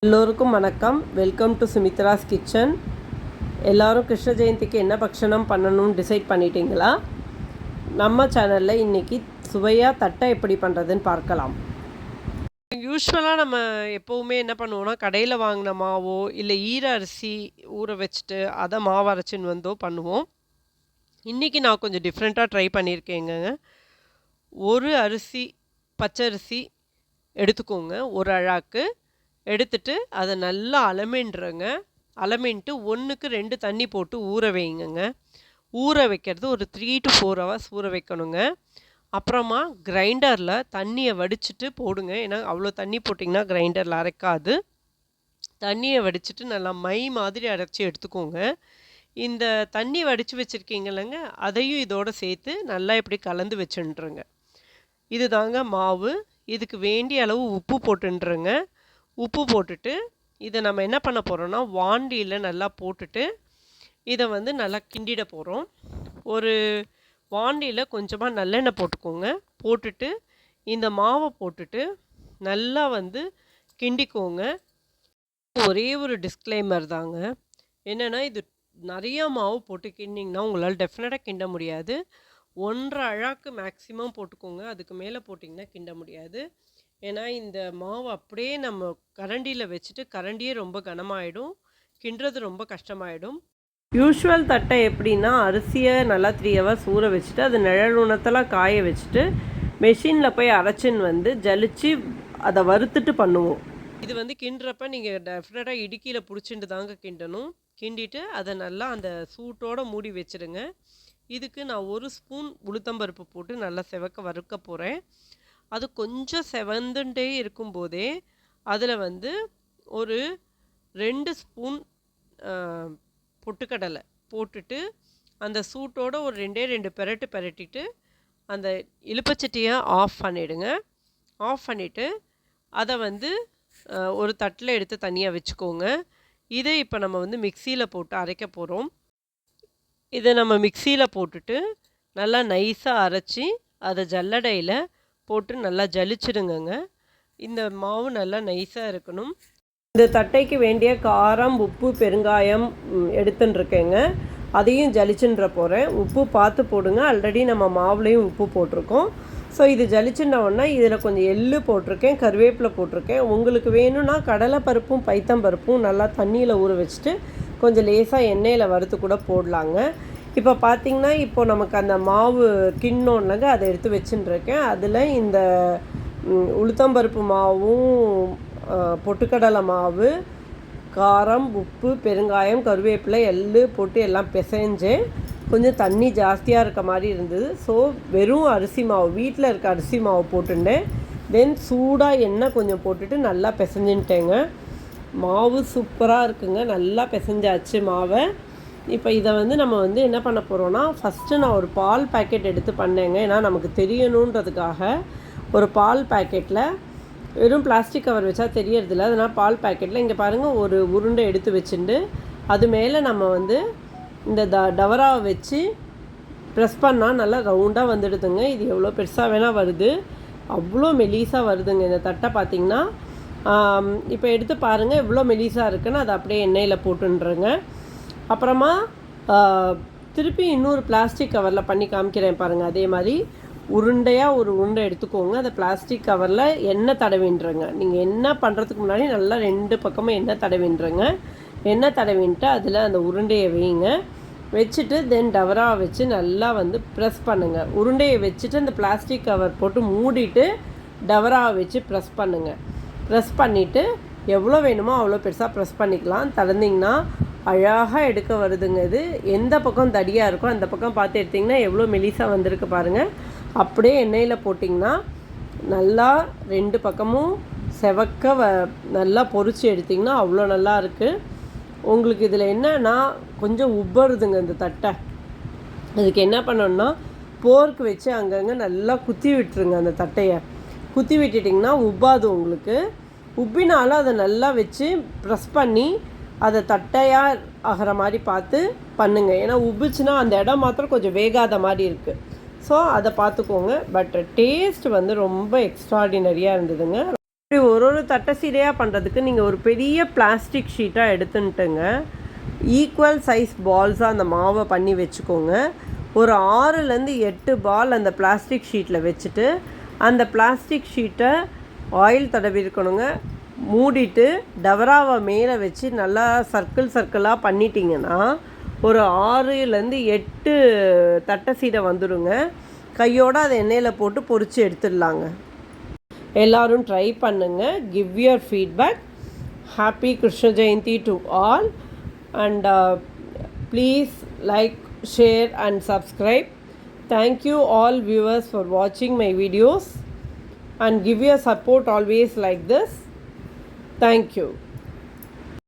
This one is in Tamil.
எல்லோருக்கும் வணக்கம். Welcome to Sumitra's kitchen. எல்லோரும் கிருஷ்ண ஜெயந்திக்கு என்ன பக்ஷணம் பண்ணணும்னு டிசைட் பண்ணிட்டீங்களா? நம்ம சேனலில் இன்றைக்கி சுவையாக தட்டை எப்படி பண்ணுறதுன்னு பார்க்கலாம். யூஸ்வலாக நம்ம எப்போவுமே என்ன பண்ணுவோன்னா, கடையில் வாங்கின மாவோ இல்லை ஈர அரிசி ஊற வச்சுட்டு அதை மாவு அரைச்சின்னு வந்தோ பண்ணுவோம். இன்றைக்கி நான் கொஞ்சம் டிஃப்ரெண்ட்டாக ட்ரை பண்ணியிருக்கேங்க. ஒரு அரிசி பச்சரிசி எடுத்துக்கோங்க, ஒரு அழாக்கு எடுத்துட்டு அதை நல்லா அலமின்றங்க. அலமின்ட்டு 1க்கு 2 தண்ணி போட்டு ஊற வைங்கங்க. ஊற வைக்கிறது ஒரு 3 to 4 hours ஊற வைக்கணுங்க. அப்புறமா கிரைண்டரில் தண்ணியை வடிச்சிட்டு போடுங்க. ஏன்னா அவ்வளோ தண்ணி போட்டிங்கன்னா கிரைண்டரில் அரைக்காது. தண்ணியை வடிச்சிட்டு நல்லா மை மாதிரி அரைச்சி எடுத்துக்கோங்க. இந்த தண்ணி வடித்து வச்சுருக்கீங்களங்க, அதையும் இதோடு சேர்த்து நல்லா இப்படி கலந்து வச்சுட்டுருங்க. இது தாங்க மாவு. இதுக்கு வேண்டிய அளவு உப்பு போட்டுருங்க. உப்பு போட்டுட்டு இதை நம்ம என்ன பண்ண போகிறோன்னா, வாண்டியில் நல்லா போட்டுட்டு இதை நல்லா கிண்டிட போகிறோம். ஒரு வாண்டியில் கொஞ்சமாக நல்லெண்ணெய் போட்டுக்கோங்க. போட்டுட்டு இந்த மாவை போட்டுட்டு நல்லா கிண்டிக்கோங்க. ஒரே ஒரு டிஸ்க்ளைமர் தாங்க, என்னென்னா இது நிறையா மாவு போட்டு கிண்டிங்கன்னா உங்களால் டெஃபினட்டாக கிண்ட முடியாது. 1.5 அழாக்கு மேக்ஸிமம் போட்டுக்கோங்க. அதுக்கு மேலே போட்டிங்கன்னா கிண்ட முடியாது. ஏன்னா இந்த மாவு அப்படியே நம்ம கரண்டியில் வச்சுட்டு கரண்டியே ரொம்ப கனமாயிடும், கிண்டுறது ரொம்ப கஷ்டமாயிடும். யூஷுவல் தட்டை எப்படின்னா, அரிசியை நல்லா 3 hours ஊற வச்சுட்டு அது நிழல் உணத்தெல்லாம் காய வச்சுட்டு மெஷினில் போய் அரைச்சின்னு ஜலிச்சு அதை வறுத்துட்டு பண்ணுவோம். இது கிண்டுறப்ப நீங்கள் டெஃபினட்டாக இடுக்கியில் பிடிச்சிட்டு தாங்க கிண்டணும். கிண்டிட்டு அதை நல்லா அந்த சூட்டோடு மூடி வச்சுடுங்க. இதுக்கு நான் 1 ஸ்பூன் உளுத்தம்பருப்பு போட்டு நல்லா செவக்க வறுக்க போகிறேன். அது கொஞ்சம் செவந்துட்டே இருக்கும்போதே அதில் ஒரு 2 ஸ்பூன் பொட்டுக்கடலை போட்டுட்டு அந்த சூட்டோட ஒரு 2 பெரட்டிட்டு அந்த இலுப்பச்சட்டியை ஆஃப் பண்ணிவிடுங்க. ஆஃப் பண்ணிவிட்டு அதை ஒரு தட்டில் எடுத்து தனியாக வச்சுக்கோங்க. இதை இப்போ நம்ம மிக்சியில் போட்டு அரைக்க போகிறோம். இதை நம்ம மிக்சியில் போட்டுட்டு நல்லா நைஸாக அரைச்சி அதை ஜல்லடையில் போட்டு நல்லா ஜலிச்சிடுங்க. இந்த மாவு நல்லா நைஸாக இருக்கணும். இந்த தட்டைக்கு வேண்டிய காரம், உப்பு, பெருங்காயம் எடுத்துட்டுருக்கேங்க. அதையும் ஜலிச்சுன்ற போகிறேன். உப்பு பார்த்து போடுங்க. ஆல்ரெடி நம்ம மாவுலேயும் உப்பு போட்டிருக்கோம். ஸோ இது ஜலிச்சுட்டோன்னா இதில் கொஞ்சம் எள்ளு போட்டிருக்கேன், கருவேப்பிலை போட்டிருக்கேன். உங்களுக்கு வேணும்னா கடலைப்பருப்பும் பைத்தம்பருப்பும் நல்லா தண்ணியில் ஊற வச்சுட்டு கொஞ்சம் லேசாக எண்ணெயில் வறுத்து கூட போடலாங்க. இப்போ பார்த்திங்கன்னா இப்போ நமக்கு அந்த மாவு கிண்ணோன்னங்க அதை எடுத்து வச்சுட்டுருக்கேன். அதில் இந்த உளுத்தம்பருப்பு மாவும் பொட்டுக்கடலை மாவு, காரம், உப்பு, பெருங்காயம், கருவேப்பிலை, எள்ளு போட்டு எல்லாம் பிசைஞ்சேன். கொஞ்சம் தண்ணி ஜாஸ்தியாக இருக்க மாதிரி இருந்தது. ஸோ வெறும் அரிசி மாவு, வீட்டில் இருக்க அரிசி மாவு போட்டுட்டேன். தென் சூடாக எண்ணெய் கொஞ்சம் போட்டுட்டு நல்லா பிசைஞ்சுட்டேங்க. மாவு சூப்பராக இருக்குங்க. நல்லா பிசைஞ்சாச்சு மாவை. இப்போ இதை நம்ம என்ன பண்ண போகிறோன்னா, ஃபஸ்ட்டு நான் ஒரு பால் பேக்கெட் எடுத்து பண்ணேங்க. ஏன்னா நமக்கு தெரியணுன்றதுக்காக ஒரு பால் பேக்கெட்டில் வெறும் பிளாஸ்டிக் கவர் வச்சா தெரியறதில்ல. அதனால் பால் பேக்கெட்டில் இங்கே பாருங்கள் ஒரு உருண்டை எடுத்து வச்சுட்டு அது மேலே நம்ம இந்த டவராவை வச்சு ப்ரெஸ் பண்ணால் நல்லா ரவுண்டாக வந்துடுதுங்க. இது எவ்வளோ பெருசாக வேணால் வருது, அவ்வளோ மெலீஸாக வருதுங்க இந்த தட்டை. பார்த்திங்கன்னா இப்போ எடுத்து பாருங்கள் எவ்வளோ மெலீஸாக இருக்குன்னு. அதை அப்படியே எண்ணெயில் போட்டுன்றேங்க. அப்புறமா திருப்பி இன்னொரு பிளாஸ்டிக் கவரில் பண்ணி காமிக்கிறேன் பாருங்கள். அதே மாதிரி உருண்டையாக ஒரு உருண்டை எடுத்துக்கோங்க. அந்த பிளாஸ்டிக் கவரில் எண்ணெய் தடவின்றங்க. நீங்கள் என்ன பண்ணுறதுக்கு முன்னாடி நல்லா 2 பக்கமும் எண்ணெய் தடவின்றங்க. எண்ணெய் தடவின்ட்டு அதில் அந்த உருண்டையை வைங்க. வச்சுட்டு தென் டவராக வச்சு நல்லா ப்ரெஸ் பண்ணுங்கள். உருண்டையை வச்சுட்டு அந்த பிளாஸ்டிக் கவர் போட்டு மூடிட்டு டவராக வச்சு ப்ரெஸ் பண்ணுங்கள். ப்ரெஸ் பண்ணிவிட்டு எவ்வளோ வேணுமோ அவ்வளோ பெருசாக ப்ரெஸ் பண்ணிக்கலாம். திறந்திங்கன்னா அழகாக எடுக்க வருதுங்க. இது எந்த பக்கம் தடியாக இருக்கோ அந்த பக்கம் பார்த்து எடுத்திங்கன்னா எவ்வளோ மெலிசாக வந்திருக்கு பாருங்கள். அப்படியே எண்ணெயில் போட்டிங்கன்னா நல்லா 2 பக்கமும் செவக்க நல்லா பொரிச்சு எடுத்திங்கன்னா அவ்வளோ நல்லா இருக்குது. உங்களுக்கு இதில் என்னன்னா கொஞ்சம் உப்பருதுங்க இந்த தட்டை. அதுக்கு என்ன பண்ணணுன்னா, போர்க்கு வச்சு அங்கங்கே நல்லா குத்தி விட்டுருங்க. அந்த தட்டையை குத்தி விட்டுட்டிங்கன்னா உப்பாது உங்களுக்கு. உப்பினாலும் அதை நல்லா வச்சு ப்ரெஸ் பண்ணி அதை தட்டையாக ஆகிற மாதிரி பார்த்து பண்ணுங்கள். ஏன்னா உப்பிச்சுன்னா அந்த இடம் மாத்திரம் கொஞ்சம் வேகாத மாதிரி இருக்குது. ஸோ அதை பார்த்துக்கோங்க. பட் டேஸ்ட் ரொம்ப எக்ஸ்ட்ராடினரியாக இருந்ததுங்க. இப்படி ஒரு தட்டை சீடையாக பண்ணுறதுக்கு நீங்கள் ஒரு பெரிய பிளாஸ்டிக் ஷீட்டாக எடுத்துன்ட்டுங்க ஈக்குவல் சைஸ் பால்ஸாக அந்த மாவை பண்ணி வச்சுக்கோங்க. ஒரு 6லேருந்து 8 பால் அந்த பிளாஸ்டிக் ஷீட்டில் வச்சுட்டு அந்த பிளாஸ்டிக் ஷீட்டை ஆயில் தடவி இருக்கணுங்க. மூடிட்டு டவராவை மேலே வச்சு நல்லா சர்க்கிளாக பண்ணிட்டீங்கன்னா ஒரு 6லேருந்து 8 தட்டை சீடை வந்துடுங்க. கையோடு அதை எண்ணெயில் போட்டு பொரித்து எடுத்துடலாங்க. எல்லோரும் ட்ரை பண்ணுங்கள். Give your feedback. Happy Krishna Jayanti to all and please like, share and subscribe. Thank you all viewers for watching my videos and give your support always like this. Thank you.